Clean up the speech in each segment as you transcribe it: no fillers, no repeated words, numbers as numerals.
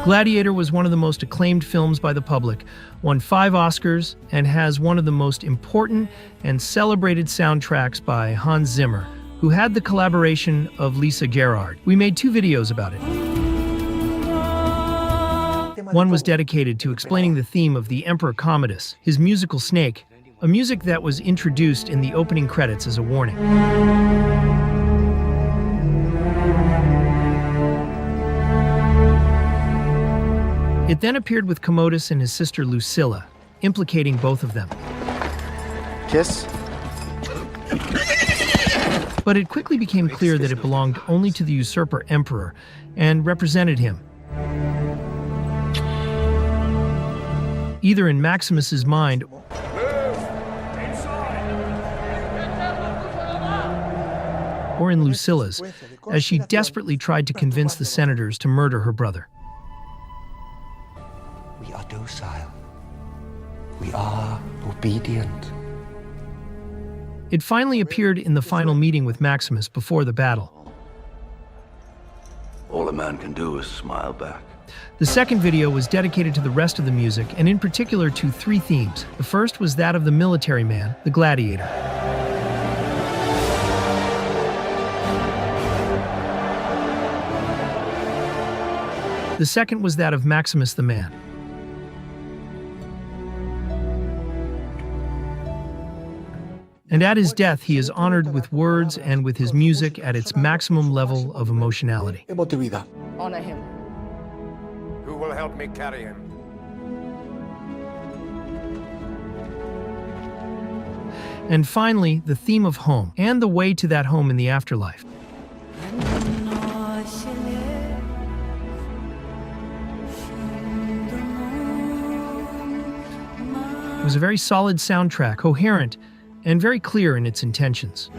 Gladiator was one of the most acclaimed films by the public, won 5 Oscars, and has one of the most important and celebrated soundtracks by Hans Zimmer, who had the collaboration of Lisa Gerrard. We made 2 videos about it. One was dedicated to explaining the theme of the Emperor Commodus, his musical snake, a music that was introduced in the opening credits as a warning. It then appeared with Commodus and his sister Lucilla, implicating both of them. Kiss? But it quickly became clear that it belonged only to the usurper emperor and represented him. Either in Maximus's mind or in Lucilla's, as she desperately tried to convince the senators to murder her brother. We are docile. We are obedient. It finally appeared in the final meeting with Maximus before the battle. All a man can do is smile back. The second video was dedicated to the rest of the music, and in particular to 3 themes. The first was that of the military man, the gladiator. The second was that of Maximus the man. And at his death, he is honored with words and with his music at its maximum level of emotionality. Honor him. Who will help me carry him? And finally, the theme of home and the way to that home in the afterlife. It was a very solid soundtrack, coherent, and very clear in its intentions.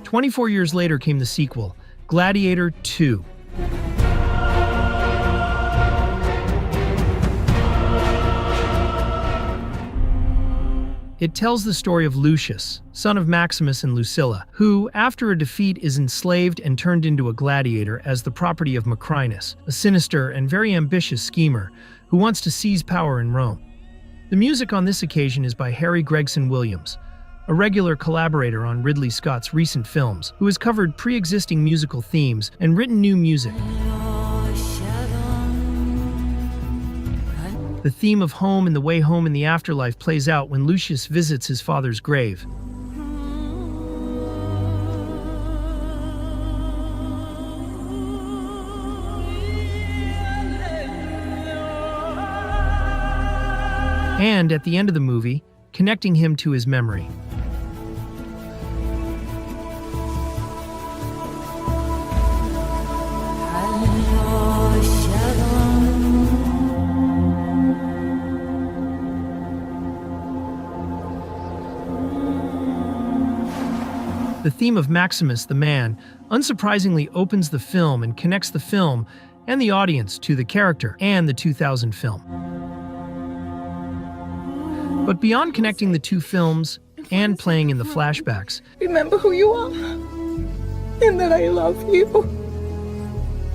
"24 years later came the sequel, Gladiator 2. It tells the story of Lucius, son of Maximus and Lucilla, who, after a defeat, is enslaved and turned into a gladiator as the property of Macrinus, a sinister and very ambitious schemer who wants to seize power in Rome. The music on this occasion is by Gregson-Williams, a regular collaborator on Ridley Scott's recent films, who has covered pre-existing musical themes and written new music. The theme of home and the way home in the afterlife plays out when Lucius visits his father's grave. And at the end of the movie, connecting him to his memory. The theme of Maximus the man unsurprisingly opens the film and connects the film and the audience to the character and the 2000 film. But beyond connecting the 2 films and playing in the flashbacks, Remember who you are, and that I love you.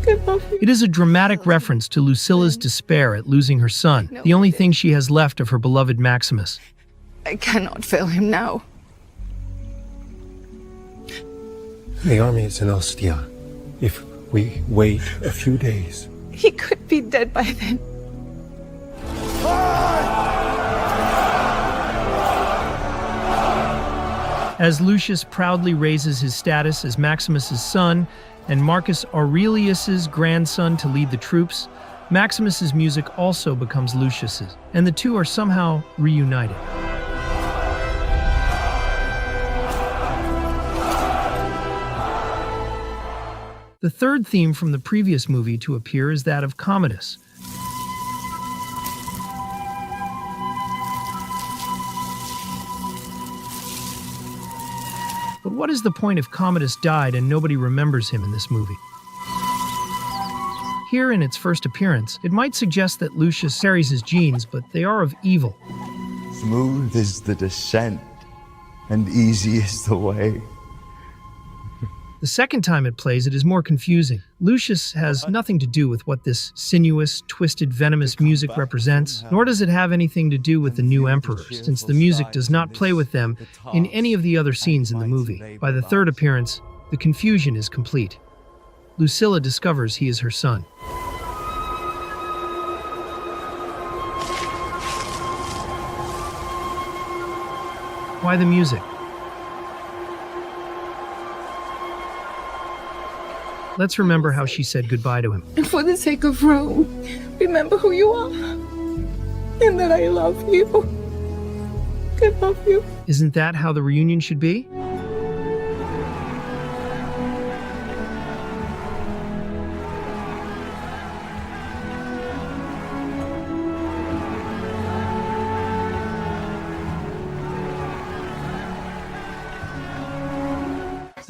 I love you. it is a dramatic reference to Lucilla's despair at losing her son, the only thing she has left of her beloved Maximus. I cannot fail him now. The army is in Ostia. If we wait a few days... He could be dead by then. As Lucius proudly raises his status as Maximus's son and Marcus Aurelius's grandson to lead the troops, Maximus's music also becomes Lucius's, and the 2 are somehow reunited. The third theme from the previous movie to appear is that of Commodus. But what is the point if Commodus died and nobody remembers him in this movie? Here in its first appearance, it might suggest that Lucius carries his genes, but they are of evil. Smooth is the descent, and easy is the way. The second time it plays, it is more confusing. Lucius has nothing to do with what this sinuous, twisted, venomous music represents, nor does it have anything to do with the new emperors, since the music does not play with them in any of the other scenes in the movie. By the third appearance, the confusion is complete. Lucilla discovers he is her son. Why the music? Let's remember how she said goodbye to him. And for the sake of Rome, remember who you are. And that I love you. I love you. Isn't that how the reunion should be?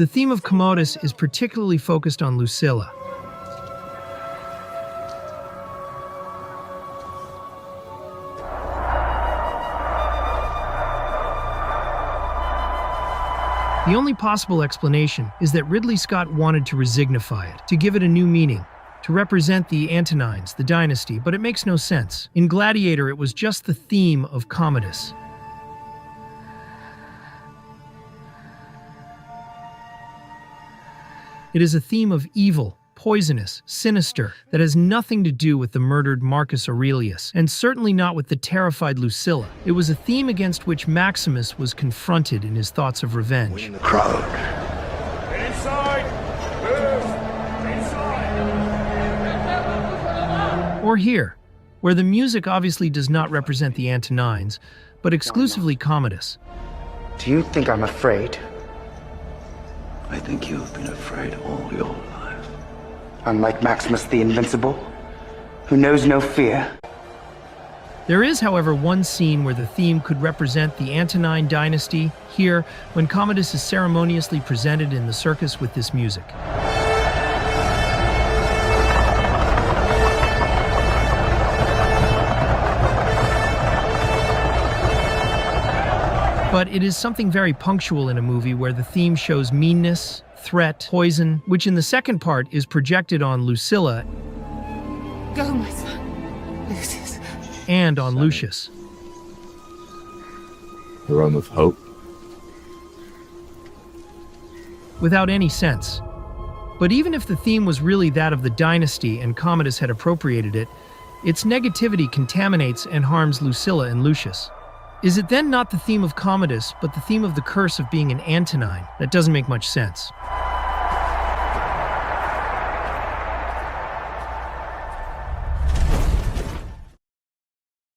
The theme of Commodus is particularly focused on Lucilla. The only possible explanation is that Ridley Scott wanted to resignify it, to give it a new meaning, to represent the Antonines, the dynasty, but it makes no sense. In Gladiator, it was just the theme of Commodus. It is a theme of evil, poisonous, sinister, that has nothing to do with the murdered Marcus Aurelius, and certainly not with the terrified Lucilla. It was a theme against which Maximus was confronted in his thoughts of revenge. The crowd. Get inside! Move! Inside! Or here, where the music obviously does not represent the Antonines, but exclusively Commodus. Do you think I'm afraid? I think you've been afraid all your life. Unlike Maximus the Invincible, who knows no fear. There is, however, one scene where the theme could represent the Antonine dynasty, here, when Commodus is ceremoniously presented in the circus with this music. But it is something very punctual in a movie where the theme shows meanness, threat, poison, which in the second part is projected on Lucilla Go, my son. Lucius. and on Lucius. The realm of hope. Without any sense. But even if the theme was really that of the dynasty and Commodus had appropriated it, its negativity contaminates and harms Lucilla and Lucius. Is it then not the theme of Commodus, but the theme of the curse of being an Antonine? That doesn't make much sense.